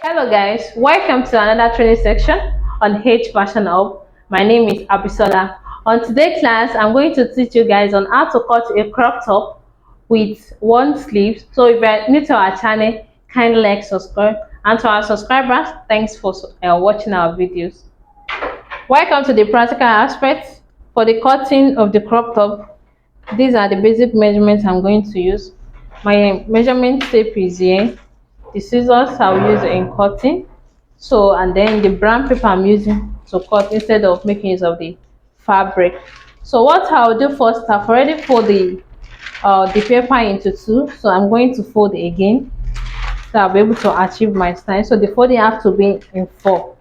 Hello guys, welcome to another training section on H Fashion Hub. My name is Abisola. On today's class, I'm going to teach you guys on how to cut a crop top with one sleeve. So if you're new to our channel, kindly like, subscribe, and to our subscribers, thanks for watching our videos. Welcome to the practical aspect. For the cutting of the crop top, these are the basic measurements I'm going to use. My measurement tape is here. The scissors I'll use in cutting. So, and then the brown paper I'm using to cut instead of making use of the fabric. So what I'll do first, I've already folded the paper into two. So I'm going to fold again. So I'll be able to achieve my style. So the folding have to be in four.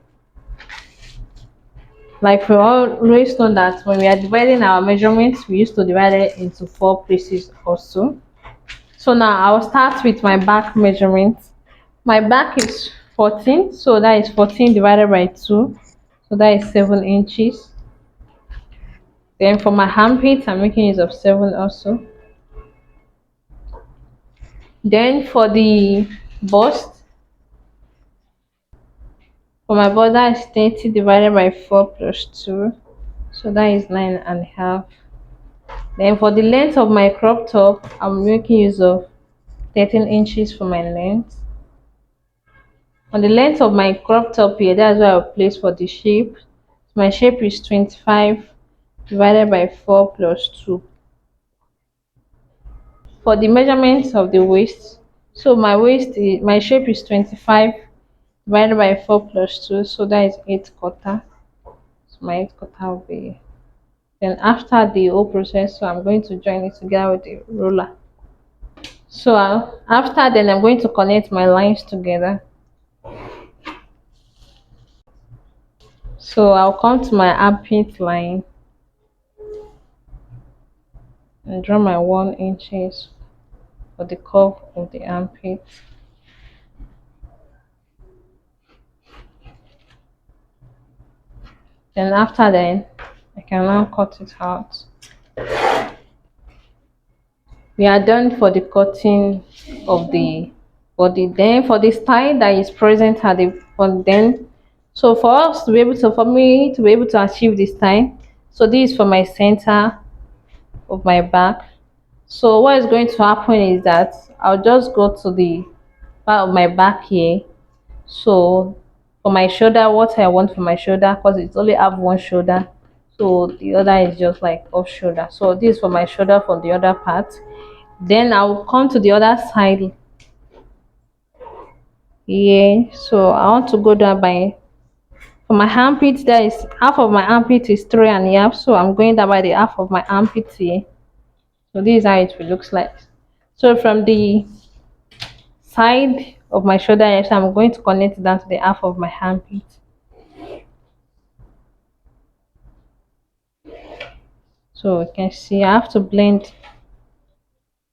Like we always know that when we are dividing our measurements, we used to divide it into four pieces or so. So now I'll start with my back measurement. My back is 14, so that is 14 divided by 2, so that is 7 inches. Then for my armpit, I'm making use of 7 also. Then for the bust, for my bust, that is 30 divided by 4 plus 2, so that is 9.5. Then for the length of my crop top, I'm making use of 13 inches for my length. On the length of my crop top here, that's where I'll place for the shape. My shape is 25 divided by 4 plus 2. For the measurements of the waist, so my shape is 25 divided by 4 plus 2, so that is 8 quarter. So my 8 quarter will be, then after the whole process, so I'm going to join it together with the ruler. So after then I'm going to connect my lines together. So I'll come to my armpit line and draw my 1 inches for the curve of the armpit. Then after that, I can now cut it out. We are done for the cutting of the body. Then for the style that is present at the front, then so for us to be able to, for me to be able to achieve this style, so this is for my center of my back. So what is going to happen is that I'll just go to the part of my back here. So for my shoulder, what I want for my shoulder, because it's only have one shoulder, so the other is just like off shoulder. So this is for my shoulder from the other part. Then I'll come to the other side here. So I want to go down by, for my armpit, there is half of my armpit is 3.5, so I'm going down by the half of my armpit here. So this is how it will looks like. So from the side of my shoulder, yes, I'm going to connect it down to the half of my armpit. So you can see I have to blend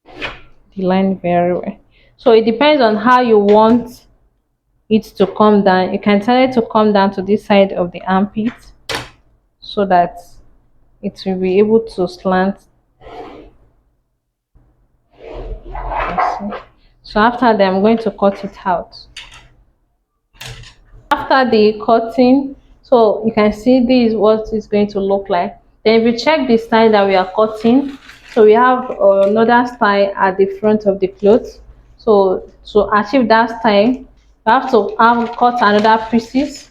the line very well. So it depends on how you want it to come down. You can tell it to come down to this side of the armpit so that it will be able to slant. So after that, I'm going to cut it out. After the cutting, so you can see this is what it's going to look like. Then if you check the style that we are cutting, so we have another style at the front of the clothes. So to achieve that style, you have to cut another pieces.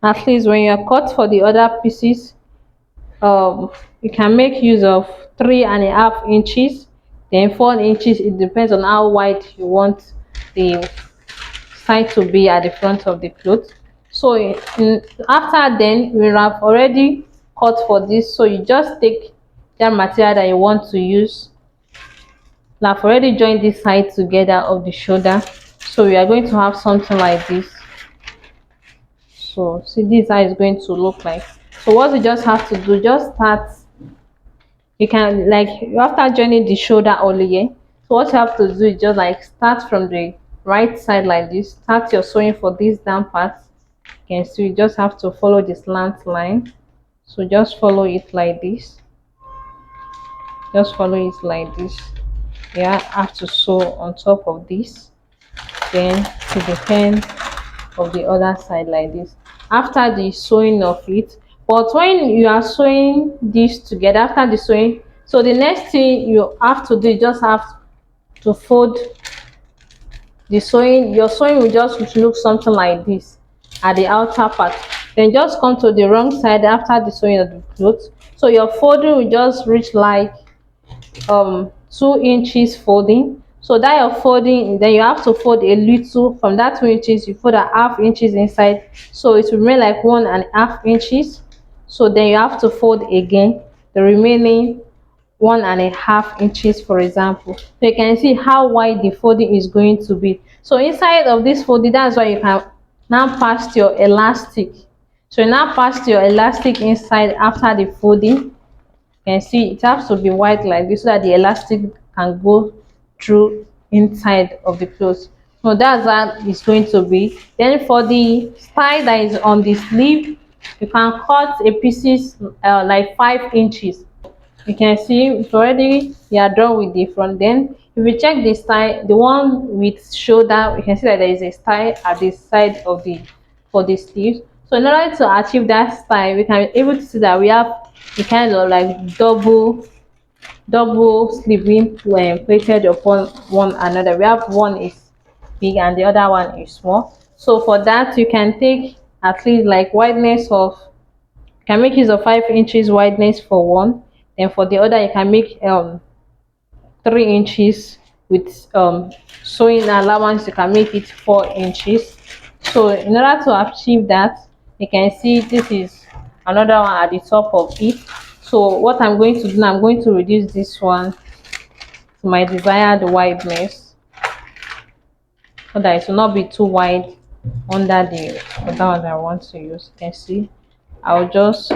At least when you are cut for the other pieces, you can make use of 3.5 inches, then 4 inches. It depends on how wide you want the side to be at the front of the cloth. So after then we have already cut for this, so you just take that material that you want to use. Now I've already joined this side together of the shoulder, so we are going to have something like this. So see, this is how it's going to look like. So what you just have to do, just start, you can like after joining the shoulder only here, so what you have to do is just like start from the right side like this, start your sewing for this down part. You can see you just have to follow the slant line, so just follow it like this, just follow it like this. Yeah, have to sew on top of this, then to the pen of the other side like this after the sewing of it. But when you are sewing this together, after the sewing, so the next thing you have to do, you just have to fold the sewing. Your sewing will just look something like this at the outer part. Then just come to the wrong side after the sewing of the clothes. So your folding will just reach like 2 inches folding. So that you're folding, then you have to fold a little from that 2 inches. You fold a half inches inside, so it will remain like 1.5 inches. So then you have to fold again the remaining 1.5 inches, for example. So you can see how wide the folding is going to be. So inside of this folding, that's why you can now pass your elastic. So you now pass your elastic inside after the folding. You can see it has to be wide like this so that the elastic can go through inside of the clothes. So that's how it's going to be. Then for the style that is on the sleeve, you can cut a pieces like 5 inches. You can see it's already, you are done with the front. Then if you check the style, the one with shoulder, you can see that there is a style at the side of the for the sleeves. So in order to achieve that style, we can be able to see that we have a kind of like double sleeving plated upon one another. We have one is big and the other one is small. So for that, you can take at least like wideness of, you can make use of 5 inches wideness for one, and for the other you can make 3 inches with sewing allowance. You can make it 4 inches. So in order to achieve that, you can see this is another one at the top of it. So what I'm going to do now, I'm going to reduce this one to my desired wideness so that it will not be too wide under the other one that I want to use. You can see I'll just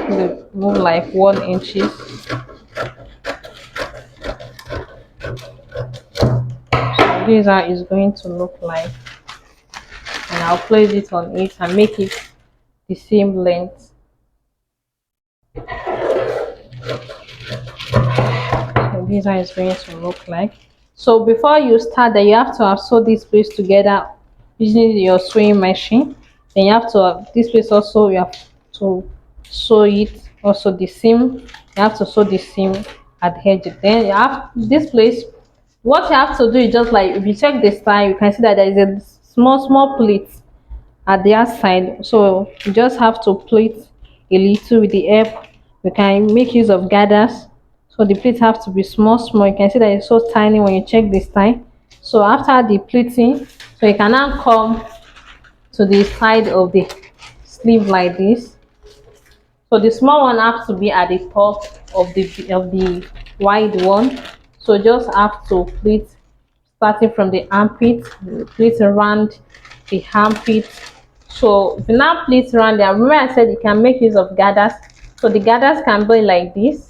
move like 1 inches. So this is how it's going to look like, and I'll place it on it and make it the same length. So this is how it's going to look like. So before you start that, you have to have sew this piece together using your sewing machine. Then you have to have this piece also, you have to sew it also the seam. You have to sew the seam at the edge. Then you have this place, what you have to do is just like, if you check the style, you can see that there is a small pleat at the outside. So you just have to pleat a little with the help. We can make use of gathers. So the pleats have to be small. You can see that it's so tiny when you check this time. So after the pleating, so you can now come to the side of the sleeve like this. So the small one has to be at the top of the wide one. So just have to pleat starting from the armpit, pleat around the armpit. So if you now pleat around there, remember I said you can make use of gathers. So the gathers can be like this.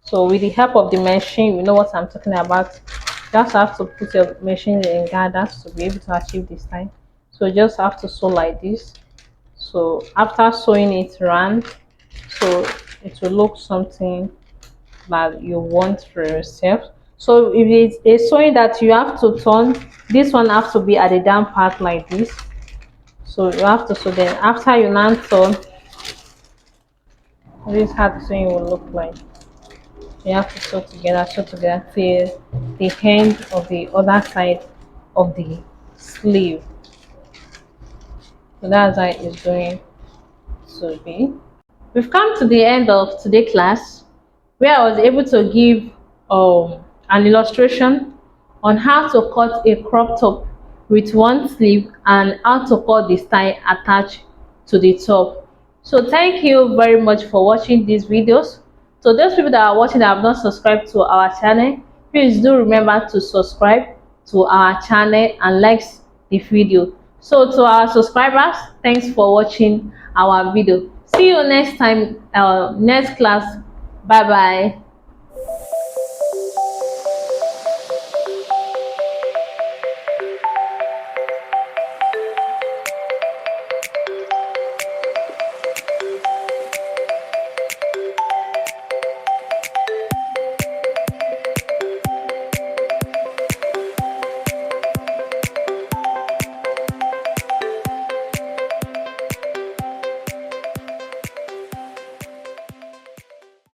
So with the help of the machine, you know what I'm talking about. You just have to put your machine in gathers to be able to achieve this time. So you just have to sew like this. So after sewing it around, so it will look something that you want for yourself. So if it's a sewing that you have to turn, this one has to be at the down part like this. So you have to sew. Then after you now turn, this is how the sewing will look like. You have to sew together till the end of the other side of the sleeve. So that's how it's going to be. We've come to the end of today's class, where I was able to give an illustration on how to cut a crop top with one sleeve and how to cut the style attached to the top. So thank you very much for watching these videos. So those people that are watching that have not subscribed to our channel, please do remember to subscribe to our channel and like the video. So to our subscribers, thanks for watching our video. See you next time, next class. Bye bye.